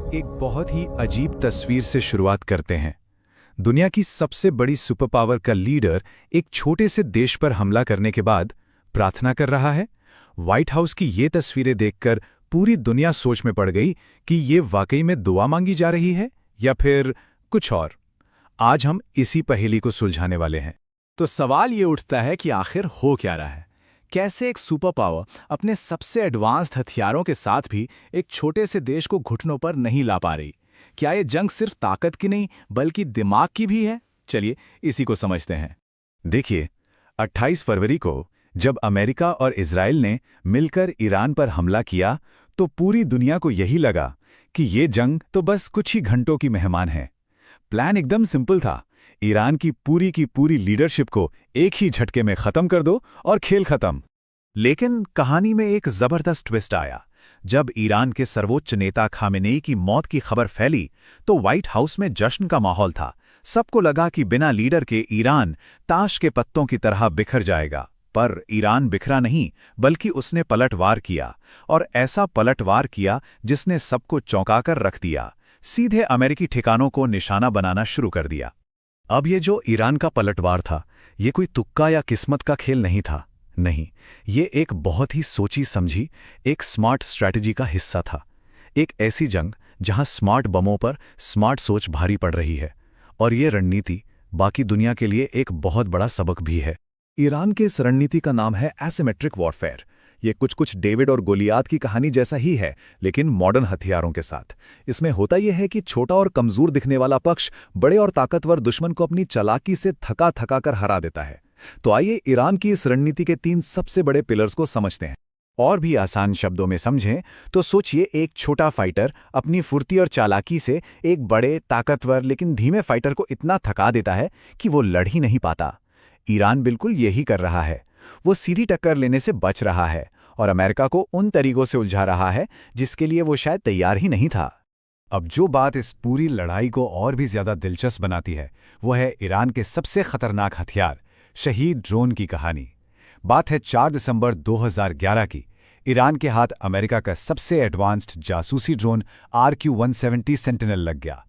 एक बहुत ही अजीब तस्वीर से शुरुआत करते हैं। दुनिया की सबसे बड़ी सुपर पावर का लीडर एक छोटे से देश पर हमला करने के बाद प्रार्थना कर रहा है। व्हाइट हाउस की ये तस्वीरें देखकर पूरी दुनिया सोच में पड़ गई कि ये वाकई में दुआ मांगी जा रही है या फिर कुछ और। आज हम इसी पहेली को सुलझाने वाले हैं। तो सवाल ये उठता है कि आखिर हो क्या रहा है। कैसे एक सुपर पावर अपने सबसे एडवांस्ड हथियारों के साथ भी एक छोटे से देश को घुटनों पर नहीं ला पा रही? क्या ये जंग सिर्फ ताकत की नहीं बल्कि दिमाग की भी है? चलिए इसी को समझते हैं। देखिए, 28 फरवरी को जब अमेरिका और इजराइल ने मिलकर ईरान पर हमला किया तो पूरी दुनिया को यही लगा कि ये जंग तो बस कुछ ही घंटों की मेहमान है। प्लान एकदम सिंपल था, ईरान की पूरी लीडरशिप को एक ही झटके में खत्म कर दो और खेल खत्म। लेकिन कहानी में एक जबरदस्त ट्विस्ट आया। जब ईरान के सर्वोच्च नेता खामेनेई की मौत की खबर फैली तो व्हाइट हाउस में जश्न का माहौल था। सबको लगा कि बिना लीडर के ईरान ताश के पत्तों की तरह बिखर जाएगा। पर ईरान बिखरा नहीं, बल्कि उसने पलटवार किया, और ऐसा पलटवार किया जिसने सबको चौंकाकर रख दिया। सीधे अमेरिकी ठिकानों को निशाना बनाना शुरू कर दिया। अब ये जो ईरान का पलटवार था, ये कोई तुक्का या किस्मत का खेल नहीं था। नहीं, ये एक बहुत ही सोची समझी, एक स्मार्ट स्ट्रैटेजी का हिस्सा था। एक ऐसी जंग जहां स्मार्ट बमों पर स्मार्ट सोच भारी पड़ रही है, और ये रणनीति बाकी दुनिया के लिए एक बहुत बड़ा सबक भी है। ईरान के इस रणनीति का नाम है एसिमेट्रिक वॉरफेयर। ये कुछ डेविड और गोलियात की कहानी जैसा ही है, लेकिन मॉडर्न हथियारों के साथ। इसमें होता यह है कि छोटा और कमजोर दिखने वाला पक्ष बड़े और ताकतवर दुश्मन को अपनी चालाकी से थका कर हरा देता है। तो आइए ईरान की इस रणनीति के 3 सबसे बड़े पिलर्स को समझते हैं। और भी आसान शब्दों में समझें तो सोचिए, एक छोटा फाइटर अपनी फुर्ती और चालाकी से एक बड़े ताकतवर लेकिन धीमे फाइटर को इतना थका देता है कि वो लड़ ही नहीं पाता। ईरान बिल्कुल यही कर रहा है। वो सीधी टक्कर लेने से बच रहा है और अमेरिका को उन तरीकों से उलझा रहा है जिसके लिए वो शायद तैयार ही नहीं था। अब जो बात इस पूरी लड़ाई को और भी ज्यादा दिलचस्प बनाती है, वो है ईरान के सबसे खतरनाक हथियार, शहीद ड्रोन की कहानी। बात है 4 दिसंबर 2011 की। ईरान के हाथ अमेरिका का सबसे एडवांस्ड जासूसी ड्रोन RQ-170 सेंटिनल लग गया।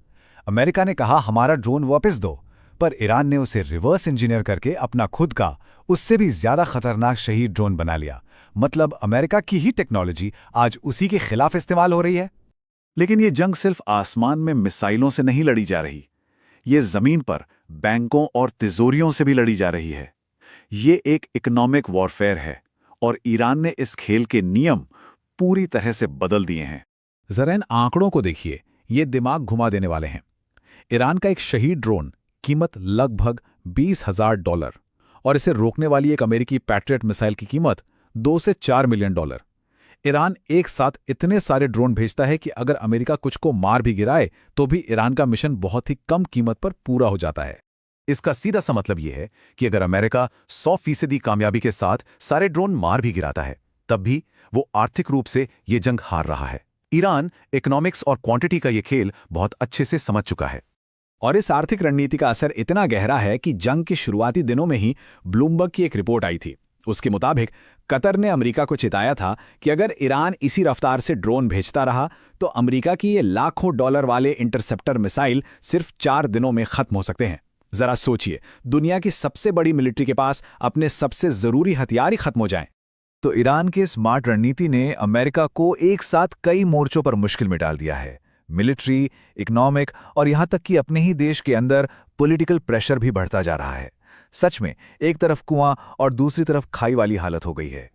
अमेरिका ने कहा, हमारा ड्रोन वापस दो, पर ईरान ने उसे रिवर्स इंजीनियर करके अपना खुद का उससे भी ज्यादा खतरनाक शहीद ड्रोन बना लिया। मतलब अमेरिका की ही टेक्नोलॉजी आज उसी के खिलाफ इस्तेमाल हो रही है। लेकिन ये जंग सिर्फ आसमान में मिसाइलों से नहीं लड़ी जा रही, ये जमीन पर बैंकों और तिजोरियों से भी लड़ी जा रही है। ये एक इकोनॉमिक वॉरफेयर है, और ईरान ने इस खेल के नियम पूरी तरह से बदल दिए हैं। जरा इन आंकड़ों को देखिए, ये दिमाग घुमा देने वाले हैं। ईरान का एक शहीद ड्रोन कीमत लगभग $20,000, और इसे रोकने वाली एक अमेरिकी पैट्रियट मिसाइल की कीमत $2 से $4 मिलियन। ईरान एक साथ इतने सारे ड्रोन भेजता है कि अगर अमेरिका कुछ को मार भी गिराए तो भी ईरान का मिशन बहुत ही कम कीमत पर पूरा हो जाता है। इसका सीधा सा मतलब यह है कि अगर अमेरिका 100% कामयाबी के साथ सारे ड्रोन मार भी गिराता है, तब भी वो आर्थिक रूप से ये जंग हार रहा है। ईरान इकोनॉमिक्स और क्वांटिटी का ये खेल बहुत अच्छे से समझ चुका है। और इस आर्थिक रणनीति का असर इतना गहरा है कि जंग के शुरुआती दिनों में ही ब्लूमबर्ग की एक रिपोर्ट आई थी। उसके मुताबिक कतर ने अमेरिका को चिताया था कि अगर ईरान इसी रफ्तार से ड्रोन भेजता रहा तो अमेरिका की ये लाखों डॉलर वाले इंटरसेप्टर मिसाइल सिर्फ 4 दिनों में खत्म हो सकते हैं। जरा सोचिए, दुनिया की सबसे बड़ी मिलिट्री के पास अपने सबसे जरूरी हथियार ही खत्म हो जाएं। तो ईरान की स्मार्ट रणनीति ने अमेरिका को एक साथ कई मोर्चों पर मुश्किल में डाल दिया है। मिलिट्री, इकोनॉमिक और यहां तक कि अपने ही देश के अंदर पॉलिटिकल प्रेशर भी बढ़ता जा रहा है। सच में एक तरफ कुआं और दूसरी तरफ खाई वाली हालत हो गई है।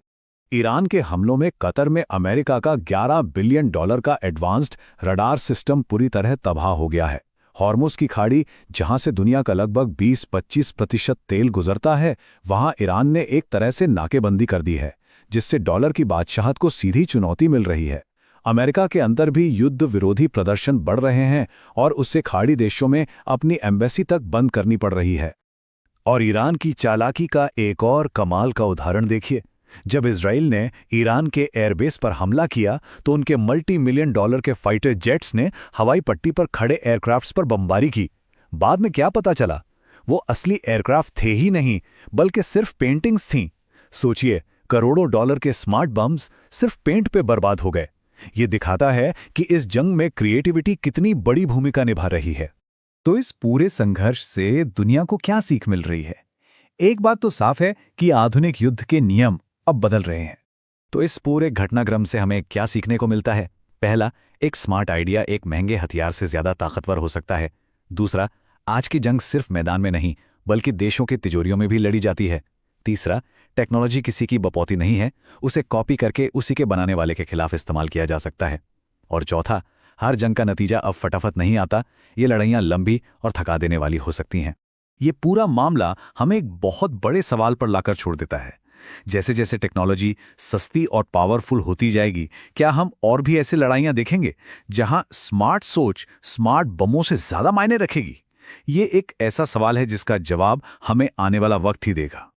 ईरान के हमलों में कतर में अमेरिका का $11 बिलियन का एडवांस्ड रडार सिस्टम पूरी तरह तबाह हो गया है। हॉर्मुज की खाड़ी, जहां से दुनिया का लगभग 20-25% तेल गुजरता है, वहां ईरान ने एक तरह से नाकेबंदी कर दी है, जिससे डॉलर की बादशाहत को सीधी चुनौती मिल रही है। अमेरिका के अंदर भी युद्ध विरोधी प्रदर्शन बढ़ रहे हैं और उससे खाड़ी देशों में अपनी एम्बेसी तक बंद करनी पड़ रही है। और ईरान की चालाकी का एक और कमाल का उदाहरण देखिए। जब इजराइल ने ईरान के एयरबेस पर हमला किया तो उनके $multi-million के फाइटर जेट्स ने हवाई पट्टी पर खड़े एयरक्राफ्ट्स पर बमबारी की। बाद में क्या पता चला, वो असली एयरक्राफ्ट थे ही नहीं, बल्कि सिर्फ पेंटिंग्स थीं। सोचिए, करोड़ों डॉलर के स्मार्ट बम्स सिर्फ पेंट पे बर्बाद हो गए। ये दिखाता है कि इस जंग में क्रिएटिविटी कितनी बड़ी भूमिका निभा रही है। तो इस पूरे संघर्ष से दुनिया को क्या सीख मिल रही है? एक बात तो साफ है कि आधुनिक युद्ध के नियम अब बदल रहे हैं। तो इस पूरे घटनाक्रम से हमें क्या सीखने को मिलता है? पहला, एक स्मार्ट आइडिया एक महंगे हथियार से ज्यादा ताकतवर हो सकता है। दूसरा, आज की जंग सिर्फ मैदान में नहीं बल्कि देशों के तिजोरियों में भी लड़ी जाती है। तीसरा, टेक्नोलॉजी किसी की बपौती नहीं है, उसे कॉपी करके उसी के बनाने वाले के खिलाफ इस्तेमाल किया जा सकता है। और चौथा, हर जंग का नतीजा अब फटाफट नहीं आता, ये लड़ाइयाँ लंबी और थका देने वाली हो सकती हैं। ये पूरा मामला हमें एक बहुत बड़े सवाल पर लाकर छोड़ देता है। जैसे जैसे टेक्नोलॉजी सस्ती और पावरफुल होती जाएगी, क्या हम और भी ऐसे लड़ाइयां देखेंगे जहां स्मार्ट सोच स्मार्ट बमों से ज्यादा मायने रखेगी? ये एक ऐसा सवाल है जिसका जवाब हमें आने वाला वक्त ही देगा।